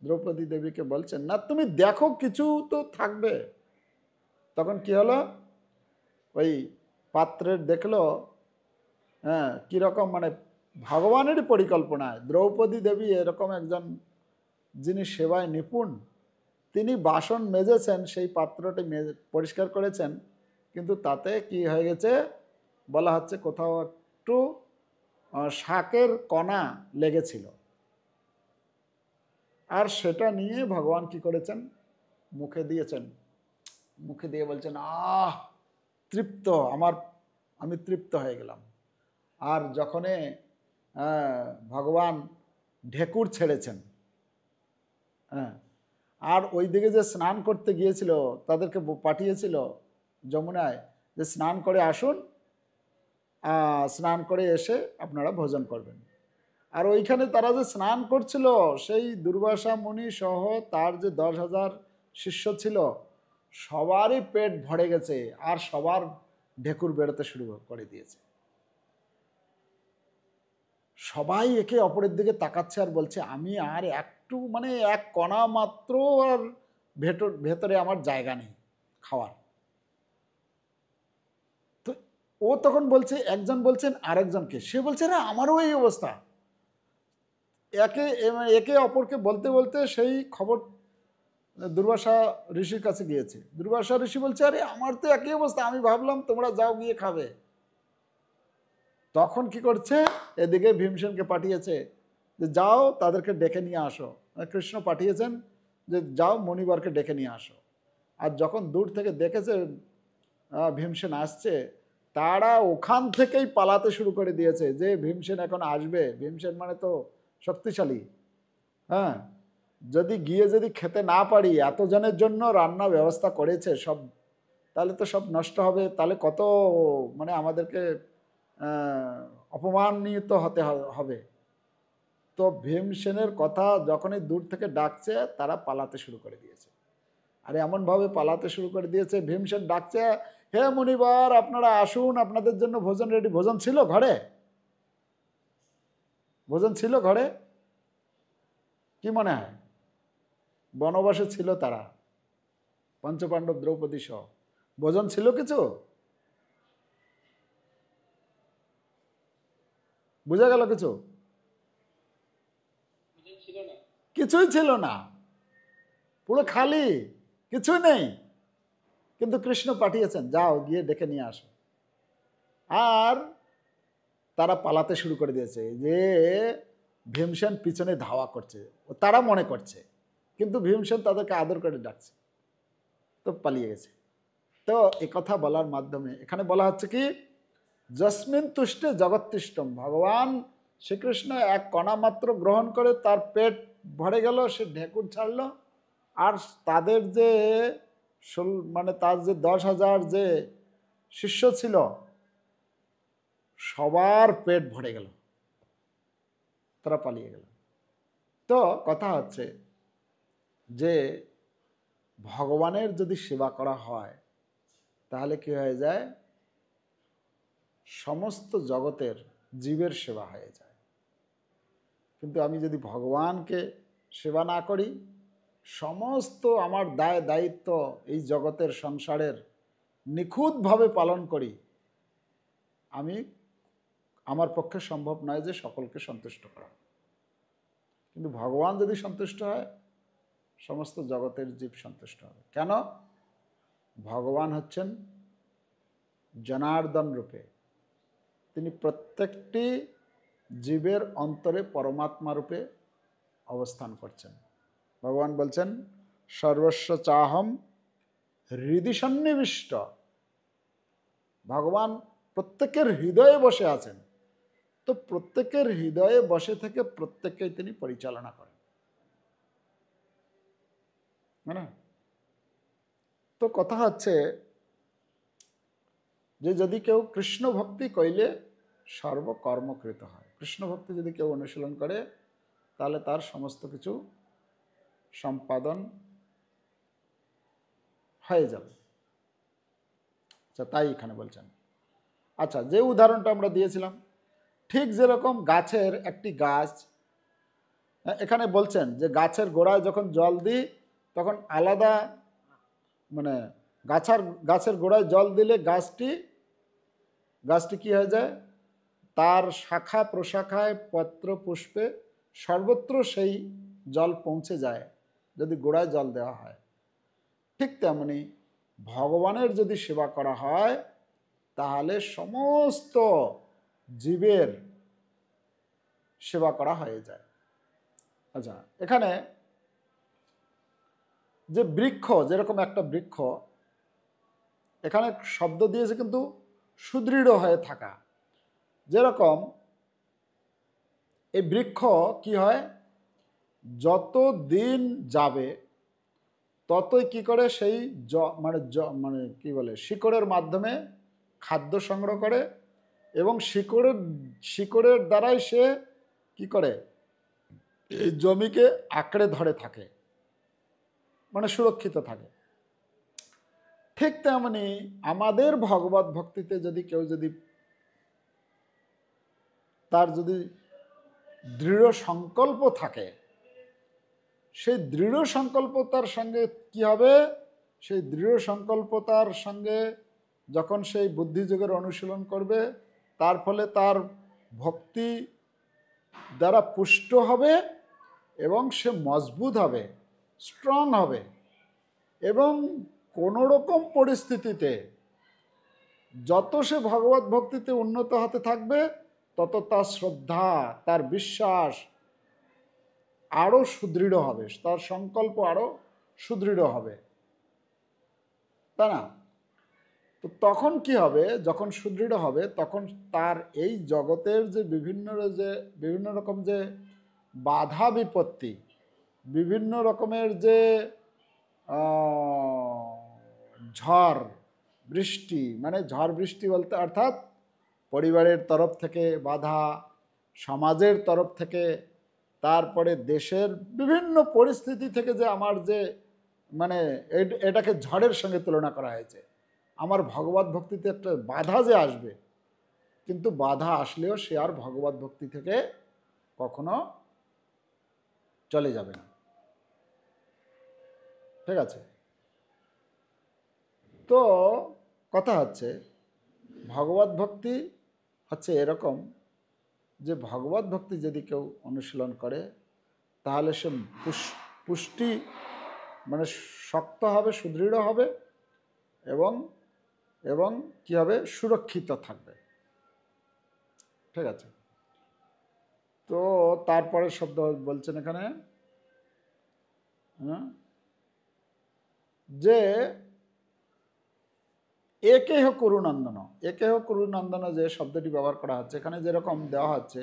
Speaker 1: দ্রৌপদী দেবীকে বলছেন, না তুমি দেখো, কিছু তো থাকবে। তখন কি হলো, ওই পাত্রের দেখলো, হ্যাঁ, কীরকম, মানে ভগবানেরই পরিকল্পনায় দ্রৌপদী দেবী এরকম একজন যিনি সেবায় নিপুণ, তিনি বাসন মেজেছেন, সেই পাত্রটি পরিষ্কার করেছেন, কিন্তু তাতে কি হয়ে গেছে বলা হচ্ছে, কোথাও একটু শাকের কণা লেগেছিল। আর সেটা নিয়ে ভগবান কি করেছেন, মুখে দিয়েছেন। মুখে দিয়ে বলছেন, তৃপ্ত, আমি তৃপ্ত হয়ে গেলাম। আর যখনে ভগবান ঢেকুর ছেড়েছেন, হ্যাঁ, আর ওই দিকে যে স্নান করতে গিয়েছিল, তাদেরকে পাঠিয়েছিল যমুনায়, যে স্নান করে আসুন, স্নান করে এসে আপনারা ভোজন করবেন। আর ওইখানে তারা যে স্নান করছিল, সেই দুর্বাসা মুনি সহ তার যে 10,000 শিষ্য ছিল, সবারই পেট ভরে গেছে, আর সবার ঢেকুর বেরোতে শুরু করে দিয়েছে। সবাই একে অপরের দিকে তাকাচ্ছে আর বলছে, আমি আর একটু, মানে এক কণা মাত্র আর ভেতরে আমার জায়গা নেই খাওয়ার। তো ও তখন বলছে, একজন বলছেন আরেকজনকে, সে বলছে, না আমারও এই অবস্থা। একে অপরকে বলতে বলতে সেই খবর দুর্বাসা ঋষির কাছে গিয়েছে। দুর্বাসা ঋষি বলছে, আরে আমার তো একই অবস্থা, আমি ভাবলাম তোমরা যাও গিয়ে খাবে। তখন কি করছে, এদিকে ভীমসেনকে পাঠিয়েছে যে যাও তাদেরকে ডেকে নিয়ে আসো। কৃষ্ণ পাঠিয়েছেন যে যাও মণিবরকে ডেকে নিয়ে আসো। আর যখন দূর থেকে দেখেছে ভীমসেন আসছে, তারা ওখান থেকেই পালাতে শুরু করে দিয়েছে যে ভীমসেন এখন আসবে। ভীমসেন মানে তো শক্তিশালী, হ্যাঁ, যদি গিয়ে যদি খেতে না পারি, এতজনের জন্য রান্না ব্যবস্থা করেছে সব, তাহলে তো সব নষ্ট হবে, তাহলে কত মানে আমাদেরকে অপমানিত হতে হবে। তো ভীমসেনের কথা যখনই দূর থেকে ডাকছে, তারা পালাতে শুরু করে দিয়েছে। আর এমনভাবে পালাতে শুরু করে দিয়েছে, ভীমসেন ডাকছে, হে মুনিবার আপনারা আসুন, আপনাদের জন্য ভোজন রেডি। ভোজন ছিল ঘরে? ভোজন ছিল ঘরে? কি মনে হয়? বনবাসে ছিল তারা, পঞ্চপাণ্ডব দ্রৌপদী সহ। ভোজন ছিল কিছু? বুঝা গেল কিছু? কিছুই ছিল না, পুরো খালি, কিছুই নেই। কিন্তু কৃষ্ণ পাঠিয়েছেন, যাও গিয়ে ডেকে নিয়ে আসো। আর তারা পালাতে শুরু করে দিয়েছে, যে ভীমসেন পিছনে ধাওয়া করছে, তারা মনে করছে, কিন্তু ভীমসেন তাদেরকে আদর করে ডাকছে, তো পালিয়ে গেছে। তো এ কথা বলার মাধ্যমে এখানে বলা হচ্ছে কি, যস্মিন তুষ্টে জগৎতিষ্ঠম, ভগবান শ্রীকৃষ্ণ এক কণা মাত্র গ্রহণ করে তার পেট ভরে গেল, সে ঢেকুর ছাড়ল। আর তাদের যে মানে তার যে 10,000 যে শিষ্য ছিল, সবার পেট ভরে গেল, তারা পালিয়ে গেল। তো কথা হচ্ছে যে ভগবানের যদি সেবা করা হয় তাহলে কি হয়ে যায়, সমস্ত জগতের জীবের সেবা হয়ে যায়। কিন্তু আমি যদি ভগবানকে সেবা না করি, সমস্ত আমার দায় দায়িত্ব এই জগতের সংসারের নিখুঁতভাবে পালন করি, আমার পক্ষে সম্ভব নয় যে সকলকে সন্তুষ্ট করা। কিন্তু ভগবান যদি সন্তুষ্ট হয়, সমস্ত জগতের জীব সন্তুষ্ট হবে। কেন? ভগবান হচ্ছেন জনার্দন রূপে, তিনি প্রত্যেকটি জীবের অন্তরে পরমাত্মা রূপে অবস্থান করছেন। ভগবান বলছেন, সর্বস্ব চাহম হৃদি সন্নিবিষ্ট। ভগবান প্রত্যেকের হৃদয়ে বসে আছেন, তো প্রত্যেকের হৃদয়ে বসে থেকে প্রত্যেককেই তিনি পরিচালনা করেন, না? তো কথা হচ্ছে যে যদি কেউ কৃষ্ণ ভক্তি কইলে সর্বকর্মকৃত হয়। কৃষ্ণ ভক্তি যদি কেউ অনুশীলন করে তাহলে তার সমস্ত কিছু সম্পাদন হয়ে যাবে। আচ্ছা, তাই এখানে বলছেন। আচ্ছা, যে উদাহরণটা আমরা দিয়েছিলাম, ঠিক যেরকম গাছের একটি গাছ, এখানে বলছেন যে গাছের গোড়ায় যখন জল দিই তখন আলাদা, মানে গাছের গোড়ায় জল দিলে গাছটি কি হয়ে যায়, তার শাখা প্রশাখায় পত্র পুষ্পে সর্বত্র সেই জল পৌঁছে যায় যদি গোড়ায় জল দেওয়া হয়। ঠিক তেমনি ভগবানের যদি সেবা করা হয় তাহলে সমস্ত জীবের সেবা করা হয়ে যায়। আচ্ছা, এখানে যে বৃক্ষ, যেরকম একটা বৃক্ষ, এখানে শব্দ দিয়েছে কিন্তু সুদৃঢ় হয়ে থাকা। যেরকম এই বৃক্ষ কি হয়, যত দিন যাবে ততই কি করে সেই মানে কি বলে, শিকড়ের মাধ্যমে খাদ্য সংগ্রহ করে, এবং শিকড়ের দ্বারাই সে কি করে, এই জমিকে আঁকড়ে ধরে থাকে, মানে সুরক্ষিত থাকে। ঠিক তেমনি আমাদের ভগবত ভক্তিতে যদি কেউ যদি তার যদি দৃঢ় সংকল্প থাকে, সেই দৃঢ় সংকল্পতার সঙ্গে কি হবে, সেই দৃঢ় সংকল্পতার সঙ্গে যখন সেই বুদ্ধিযোগের অনুশীলন করবে, তার ফলে তার ভক্তি দ্বারা পুষ্ট হবে এবং সে মজবুত হবে, স্ট্রং হবে, এবং কোনো রকম পরিস্থিতিতে যত সে ভগবত ভক্তিতে উন্নত হতে থাকবে তত তার শ্রদ্ধা, তার বিশ্বাস আরও সুদৃঢ় হবে, তার সংকল্প আরও সুদৃঢ় হবে, তাই না? তো তখন কি হবে, যখন সুদৃঢ় হবে তখন তার এই জগতের যে বিভিন্ন রকম যে বাধা বিপত্তি, বিভিন্ন রকমের যে ঝড় বৃষ্টি, মানে ঝড় বৃষ্টি বলতে অর্থাৎ পরিবারের তরফ থেকে বাধা, সমাজের তরফ থেকে, তারপরে দেশের বিভিন্ন পরিস্থিতি থেকে যে আমার যে মানে এটাকে ঝড়ের সঙ্গে তুলনা করা হয়েছে। আমার ভগবত ভক্তিতে একটা বাধা যে আসবে, কিন্তু বাধা আসলেও সে আর ভগবত ভক্তি থেকে কখনো চলে যাবে না। ঠিক আছে? তো কথা হচ্ছে ভগবত ভক্তি হচ্ছে এরকম যে ভগবত ভক্তি যদি কেউ অনুশীলন করে তাহলে সে পুষ্টি মানে শক্ত হবে, সুদৃঢ় হবে এবং এবং কি হবে, সুরক্ষিত থাকবে। ঠিক আছে? তো তারপরে শব্দ বলছেন এখানে যে একেহ করুনন্দন, একেহ করুনন্দন যে শব্দটি ব্যবহার করা হচ্ছে এখানে যেরকম দেওয়া হচ্ছে,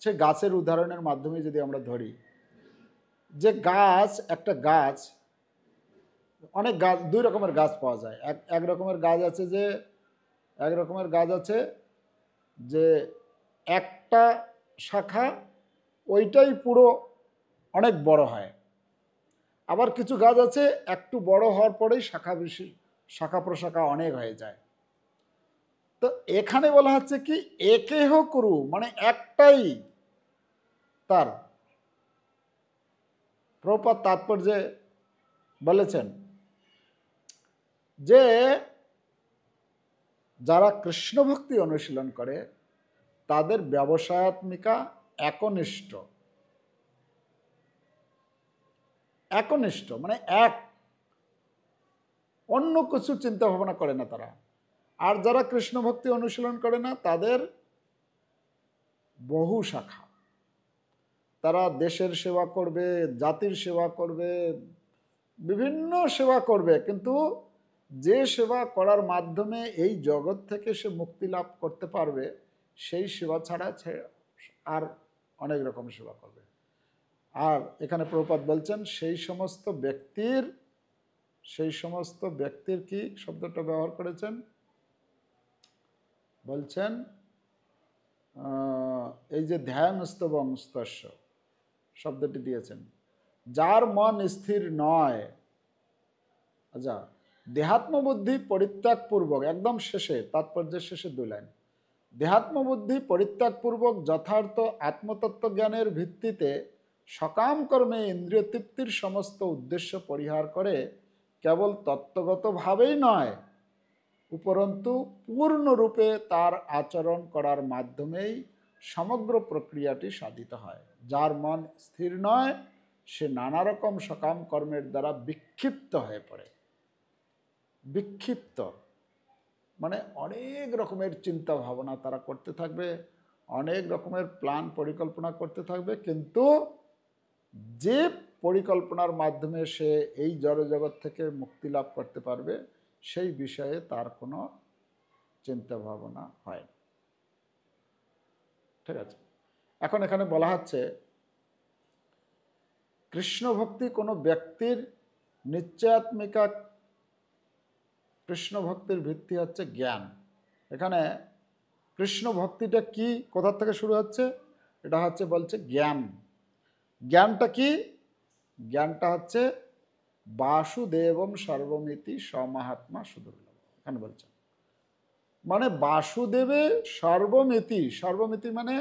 Speaker 1: সে গাছের উদাহরণের মাধ্যমে যদি আমরা ধরি যে গাছ, একটা গাছ, অনেক গাছ, দুই রকমের গাছ পাওয়া যায়। এক রকমের গাছ আছে যে এক রকমের গাছ আছে যে একটা শাখা ওইটাই পুরো অনেক বড় হয়। আবার কিছু গাছ আছে একটু বড় হওয়ার পরেই শাখা প্রশাখা অনেক হয়ে যায়। তো এখানে বলা হচ্ছে কি একেহ কুরু, মানে একটাই তার। প্রভুপাদ তাৎপর্যে বলেছেন যে যারা কৃষ্ণ ভক্তি অনুশীলন করে তাদের ব্যবসায়াত্মিকা একনিষ্ঠ, একনিষ্ঠ মানে এক, অন্য কিছু চিন্তা ভাবনা করে না তারা। আর যারা কৃষ্ণ ভক্তি অনুশীলন করে না তাদের বহু শাখা, তারা দেশের সেবা করবে, জাতির সেবা করবে, বিভিন্ন সেবা করবে, কিন্তু যে সেবা করার মাধ্যমে এই জগৎ থেকে সে মুক্তি লাভ করতে পারবে সেই সেবা ছাড়া আর অনেক রকম সেবা করবে। আর এখানে প্রভুপাদ বলছেন সেই সমস্ত ব্যক্তির কি শব্দটা ব্যবহার করেছেন, বলছেন এই যে ধ্যানস্তবং স্তস্য শব্দটি দিয়েছেন, যার মন স্থির নয়। আচ্ছা, দেহাত্মবুদ্ধি পরিত্যাগপূর্বক, একদম শেষে তাৎপর্যের শেষে 2 লাইন, দেহাত্মবুদ্ধি পরিত্যাগপূর্বক যথার্থ আত্মতত্ত্ব জ্ঞানের ভিত্তিতে সকাম কর্মে ইন্দ্রিয় তৃপ্তির সমস্ত উদ্দেশ্য পরিহার করে কেবল তত্ত্বগতভাবেই নয় উপরন্তু পূর্ণরূপে তার আচরণ করার মাধ্যমেই সমগ্র প্রক্রিয়াটি সাধিত হয়। যার মন স্থির নয় সে নানা রকম সকাম কর্মের দ্বারা বিক্ষিপ্ত হয়ে পড়ে। বিক্ষিপ্ত মানে অনেক রকমের চিন্তা ভাবনা তারা করতে থাকবে, অনেক রকমের প্ল্যান পরিকল্পনা করতে থাকবে, কিন্তু যে পরিকল্পনার মাধ্যমে সে এই জড়জগৎ থেকে মুক্তি লাভ করতে পারবে সেই বিষয়ে তার কোনো চিন্তা ভাবনা হয় না। ঠিক আছে? এখন এখানে বলা হচ্ছে কৃষ্ণ ভক্তি কোনো ব্যক্তির নিশ্চয়াত্মিকা, কৃষ্ণ ভক্তির ভিত্তি হচ্ছে জ্ঞান। এখানে কৃষ্ণ ভক্তিটা কি, কোথা থেকে শুরু হচ্ছে, এটা হচ্ছে বলছে জ্ঞান। জ্ঞানটা কি? জ্ঞানটা হচ্ছে বাসুদেবম সর্বমিতি স্বমাহাত্মা সুদুর্লভ। এখানে বলছেন মানে বাসুদেবে সর্বমিতি, সর্বমিতি মানে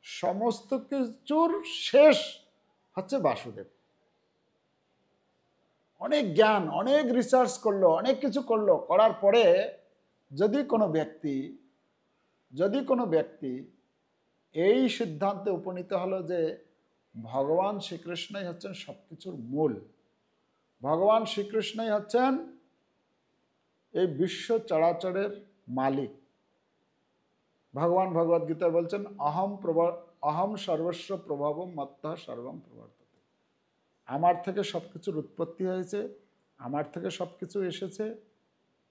Speaker 1: সমস্ত কিছুর শেষ হচ্ছে বাসুদেব। অনেক জ্ঞান, অনেক রিসার্চ করলো, অনেক কিছু করলো, করার পরে যদি কোনো ব্যক্তি এই সিদ্ধান্তে উপনীত হলো যে ভগবান শ্রীকৃষ্ণই হচ্ছেন সব কিছুর মূল, ভগবান শ্রীকৃষ্ণই হচ্ছেন এই বিশ্ব চরাচরের মালিক। ভগবান ভগবদ্গীতা বলছেন অহম সর্বস্ব প্রভাবম মত্তঃ সর্বম প্রবর্ততে, আমার থেকে সব কিছুর উৎপত্তি হয়েছে, আমার থেকে সব কিছু এসেছে।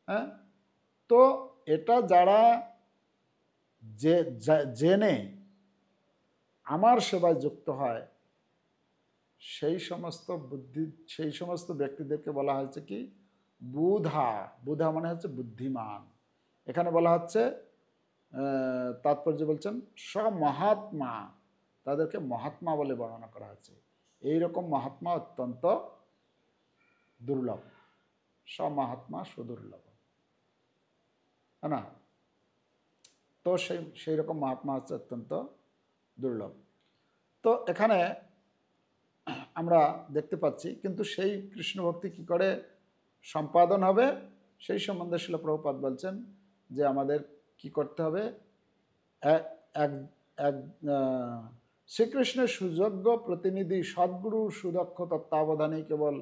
Speaker 1: হ্যাঁ, তো এটা যারা জেনে আমার সেবায় যুক্ত হয় সেই সমস্ত ব্যক্তিদেরকে বলা হয়েছে কি বুধা। বুধা মানে হচ্ছে বুদ্ধিমান। এখানে বলা হচ্ছে তাৎপর্য বলছেন স্বমহাত্মা, তাদেরকে মহাত্মা বলে বর্ণনা করা হচ্ছে। এইরকম মহাত্মা অত্যন্ত দুর্লভ, স্বমহাত্মা সুদুর্লভ, তাই না? তো সেই রকম মহাত্মা হচ্ছে অত্যন্ত দুর্লভ। তো এখানে আমরা দেখতে পাচ্ছি, কিন্তু সেই কৃষ্ণ ভক্তি কী করে সম্পাদন হবে সেই সম্বন্ধে শিল প্রভুপাদ বলছেন যে আমাদের কি করতে হবে। এক এক শ্রীকৃষ্ণের সুযোগ্য প্রতিনিধি সদ্গুরুর সুদক্ষ তত্ত্বাবধানেই কেবল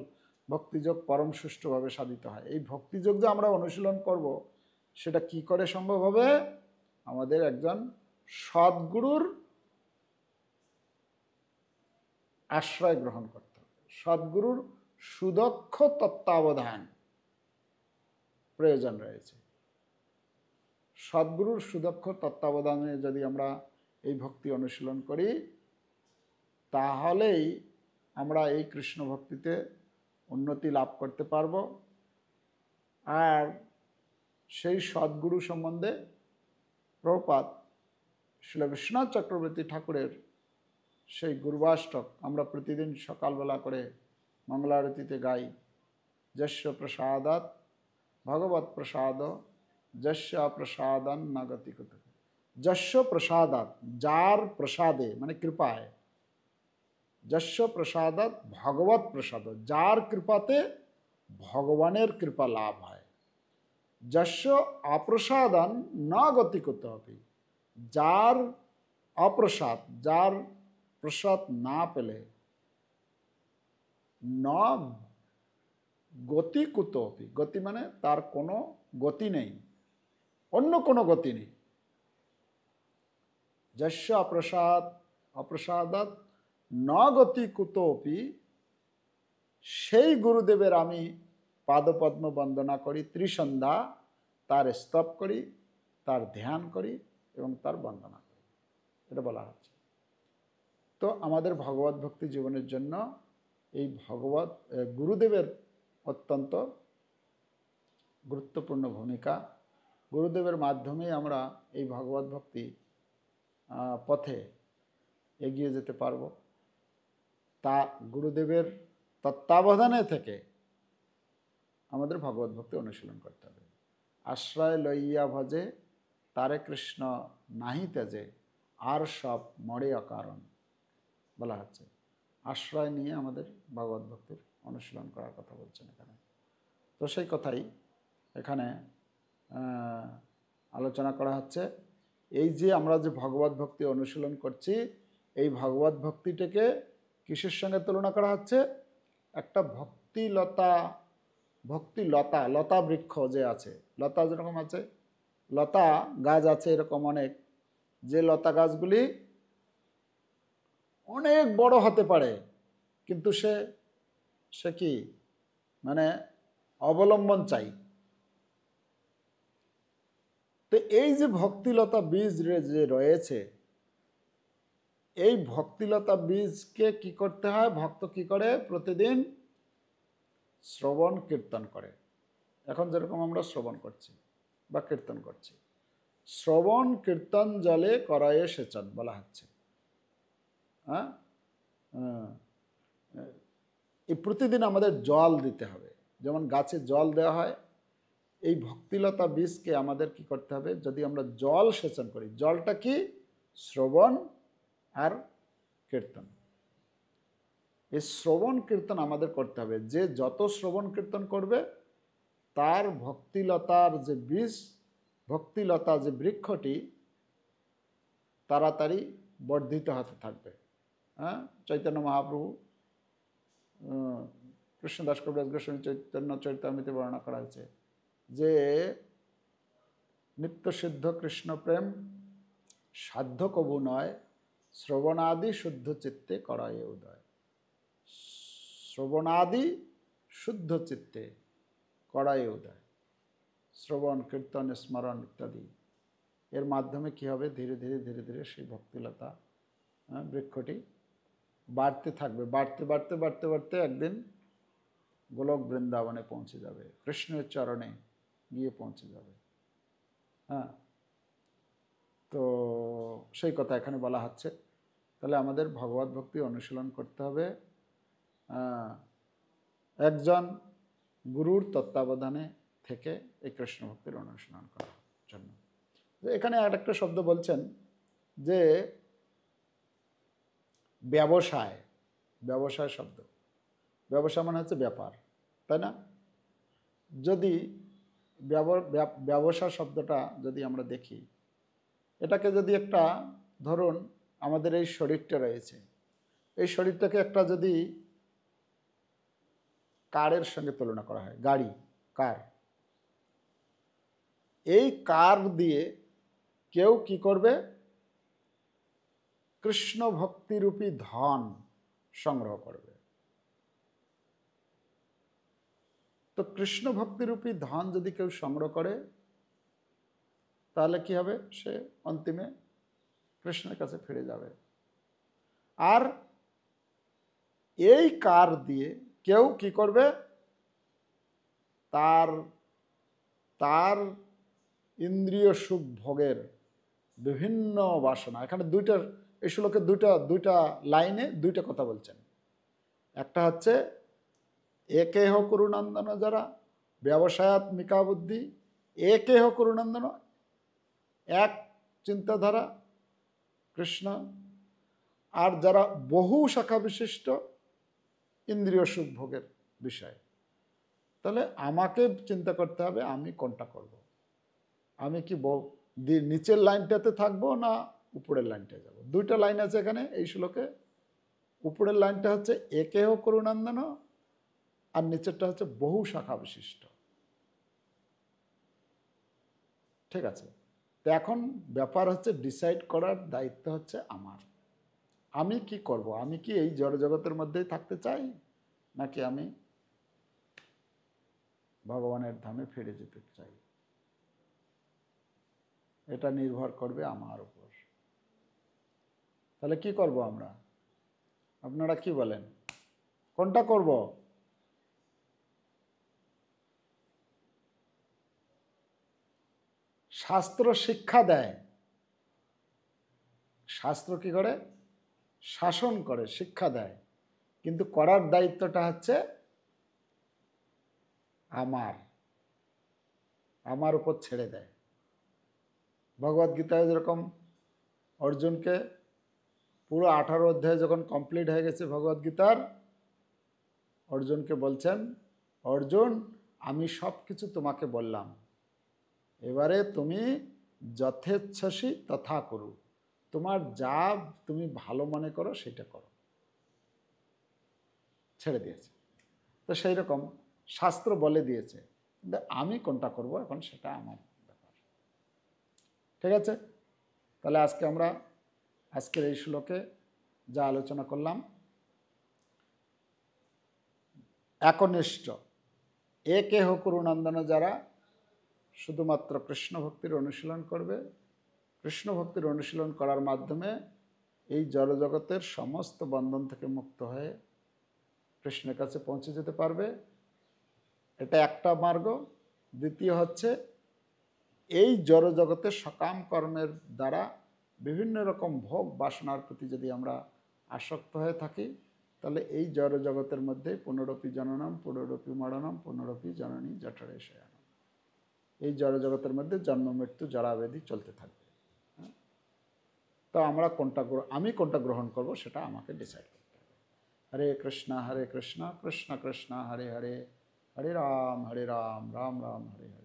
Speaker 1: ভক্তিযোগ পরম সুষ্ঠুভাবে সাধিত হয়। এই ভক্তিযোগ যে আমরা অনুশীলন করব সেটা কি করে সম্ভব হবে? আমাদের একজন সদ্গুরুর আশ্রয় গ্রহণ করতে হবে, সদ্গুরুর সুদক্ষ তত্ত্বাবধান প্রয়োজন রয়েছে। সদ্গুরুর সুদক্ষ তত্ত্বাবধানে যদি আমরা এই ভক্তি অনুশীলন করি তাহলেই আমরা এই কৃষ্ণ ভক্তিতে উন্নতি লাভ করতে পারব। আর সেই সদ্গুরু সম্বন্ধে প্রভুপাদ শ্রীল বিশ্বনাথ চক্রবর্তী ঠাকুরের সেই গুরুবাষ্টক আমরা প্রতিদিন সকালবেলা করে মঙ্গলারতিতে গাই, যস্য প্রসাদাৎ ভগবৎ প্রসাদ যস্য প্রসাদান না গতি কুত। যস্য প্রসাদাৎ, যার প্রসাদে মানে কৃপায়, যস্য প্রসাদাৎ ভগবৎ প্রসাদ, যার কৃপাতে ভগবানের কৃপা লাভ হয়। যস্য অপ্রসাদান না গতি কুত আপি, যার অপ্রসাদ, যার প্রসাদ না পেলে ন গতি কুত আপি, গতি মানে তার কোনো গতি নেই, অন্য কোনো গতি নেই। যস্য অপ্রসাদাৎ ন গতি কুতোপি, সেই গুরুদেবের আমি পাদপদ্ম বন্দনা করি, ত্রিসন্ধ্যা তার স্তব করি, তার ধ্যান করি এবং তার বন্দনা করি, এটা বলা হচ্ছে। তো আমাদের ভগবত ভক্তি জীবনের জন্য এই গুরুদেবের অত্যন্ত গুরুত্বপূর্ণ ভূমিকা। গুরুদেবের মাধ্যমেই আমরা এই ভগবত ভক্তি পথে এগিয়ে যেতে পারব। তা গুরুদেবের তত্ত্বাবধানে থেকে আমাদের ভগবত ভক্তি অনুশীলন করতে হবে। আশ্রয় লইয়া ভজে তারে কৃষ্ণ নাহি তেজে, আর সব মরে অকারণ, বলা হচ্ছে। আশ্রয় নিয়ে আমাদের ভগবত ভক্তির অনুশীলন করার কথা বলছেন এখানে। তো সেই কথাই এখানে আলোচনা করা হচ্ছে। এই যে আমরা যে ভগবত ভক্তি অনুশীলন করছি, এই ভগবত ভক্তিটাকে কিসের সঙ্গে তুলনা করা হচ্ছে? একটা লতা বৃক্ষ যে আছে, লতা যেরকম আছে, লতা গাছ আছে এরকম অনেক, যে লতা গাছগুলি অনেক বড় হতে পারে, কিন্তু সে কি মানে অবলম্বন চাই। তো এই যে ভক্তিলতা বীজ যে রয়েছে, এই ভক্তিলতা বীজকে কি করতে হয়? ভক্ত কি করে? প্রতিদিন শ্রবণ কীর্তন করে। এখন যেরকম আমরা শ্রবণ করছি বা কীর্তন করছি, শ্রবণ কীর্তন জলে করায়ে সেচন বলা হচ্ছে। হ্যাঁ, এই প্রতিদিন আমাদের জল দিতে হবে, যেমন গাছে জল দেওয়া হয়। এই ভক্তিলতা বীজকে আমাদের কি করতে হবে? যদি আমরা জল সেচন করি, জলটা কি? শ্রবণ আর কীর্তন। এই শ্রবণ কীর্তন আমাদের করতে হবে। যে যত শ্রবণ কীর্তন করবে তার ভক্তিলতার যে বীজ, ভক্তিলতা যে বৃক্ষটি তাড়াতাড়ি বর্ধিত হতে থাকবে। হ্যাঁ, চৈতন্য মহাপ্রভু কৃষ্ণদাস কবিরাজ গোস্বামী চৈতন্য চরিতামৃতে বর্ণনা করা হয়েছে যে নিত্যসিদ্ধ কৃষ্ণ প্রেম সাধ্য কবু নয়, শ্রবণাদি শুদ্ধ চিত্তে করায় উদয়। শ্রবণাদি শুদ্ধ চিত্তে করায় উদয়। শ্রবণ কীর্তন স্মরণ ইত্যাদি এর মাধ্যমে কি হবে? ধীরে ধীরে ধীরে ধীরে সেই ভক্তিলতা বৃক্ষটি বাড়তে থাকবে, বাড়তে বাড়তে বাড়তে বাড়তে একদিন গোলক বৃন্দাবনে পৌঁছে যাবে, কৃষ্ণের চরণে গিয়ে পৌঁছে যাবে। হ্যাঁ, তো সেই কথা এখানে বলা হচ্ছে। তাহলে আমাদের ভগবত ভক্তি অনুশীলন করতে হবে। একজন গুরুর তত্ত্বাবধানে থেকে এই কৃষ্ণ ভক্তির অনুশীলন করার জন্য। এখানে আর একটা শব্দ বলছেন যে ব্যবসায়, ব্যবসায় শব্দ, ব্যবসা মানে হচ্ছে ব্যাপার, তাই না? যদি ব্যবসা শব্দটা যদি আমরা দেখি, এটাকে যদি একটা, ধরুন আমাদের এই শরীরটা রয়েছে, এই শরীরটাকে একটা যদি কারের সঙ্গে তুলনা করা হয়, গাড়ি, কার, এই কার দিয়ে কেউ কি করবে? কৃষ্ণ ভক্তিরূপী ধন সংগ্রহ করবে। তো কৃষ্ণ ভক্তিরূপী ধন যদি কেউ সংগ্রহ করে, তাহলে কি হবে? সে অন্তিমে কৃষ্ণের কাছে ফিরে যাবে। আর এই কার দিয়ে কেউ কি করবে? তার তার ইন্দ্রিয় সুখ ভোগের বিভিন্ন বাসনা, এখানে দুইটা, এই শ্লোকে দুইটা লাইনে দুইটা কথা বলছেন। একটা হচ্ছে একেহ কুরুনন্দন যারা ব্যবসায়াত্মিকা বুদ্ধি, একেহ কুরুনন্দন, এক চিন্তাধারা কৃষ্ণ, আর যারা বহু শাখা বিশিষ্ট ইন্দ্রিয় সুখ ভোগের বিষয়। তাহলে আমাকে চিন্তা করতে হবে আমি কোনটা করব। আমি কি নিচের লাইনটাতে থাকবো না উপরের লাইনটায় যাব? দুইটা লাইন আছে এখানে এই শ্লোকে। উপরের লাইনটা হচ্ছে একেহ করুনন্দন, আর নিচেরটা হচ্ছে বহু শাখা বিশিষ্ট। ঠিক আছে? তো এখন ব্যাপার হচ্ছে ডিসাইড করার দায়িত্ব হচ্ছে আমার। আমি কি করব? আমি কি এই জড় জগতের মধ্যেই থাকতে চাই, নাকি আমি ভগবানের ধামে ফিরে যেতে চাই? এটা নির্ভর করবে আমার উপর। তাহলে কি করব আমরা? আপনারা কি বলেন, কোনটা করব? শাস্ত্র শিক্ষা দেয়, শাস্ত্র কি করে? শাসন করে, শিক্ষা দেয়, কিন্তু করার দায়িত্বটা হচ্ছে আমার উপর ছেড়ে দেয়। ভগবদ্গীতায় যেরকম অর্জুনকে পুরো 18 অধ্যায় যখন কমপ্লিট হয়ে গেছে ভগবদ্গীতার, অর্জুনকে বলছেন, অর্জুন আমি সব কিছু তোমাকে বললাম, এবারে তুমি যথেচ্ছসি তথা করু, তোমার যা তুমি ভালো মনে করো সেটা করো, ছেড়ে দিয়েছে। তো সেই রকম শাস্ত্র বলে দিয়েছে, আমি কোনটা করব এখন সেটা আমার ব্যাপার। ঠিক আছে? তাহলে আজকের এই শ্লোকে যা আলোচনা করলাম, একনিষ্ঠ একেহ কুরুনন্দন যারা শুধুমাত্র কৃষ্ণ ভক্তির অনুশীলন করবে, কৃষ্ণ ভক্তির অনুশীলন করার মাধ্যমে এই জড়জগতের সমস্ত বন্ধন থেকে মুক্ত হয়ে কৃষ্ণের কাছে পৌঁছে যেতে পারবে, এটা একটা মার্গ। দ্বিতীয় হচ্ছে এই জড়জগতের সকাম কর্মের দ্বারা বিভিন্ন রকম ভোগ বাসনার প্রতি যদি আমরা আসক্ত হয়ে থাকি, তাহলে এই জড়জগতের মধ্যে পুনরপি জননম পুনরপি মরণম পুনরপি জননী জঠরে শয়নম, এই জড়জগতের মধ্যে জন্ম মৃত্যু জরাব্যাধি চলতে থাকবে। তো আমি কোনটা গ্রহণ করব সেটা আমাকে ডিসাইড করতে হবে। হরে কৃষ্ণ কৃষ্ণ কৃষ্ণ হরে হরে, হরে রাম রাম রাম হরে হরে।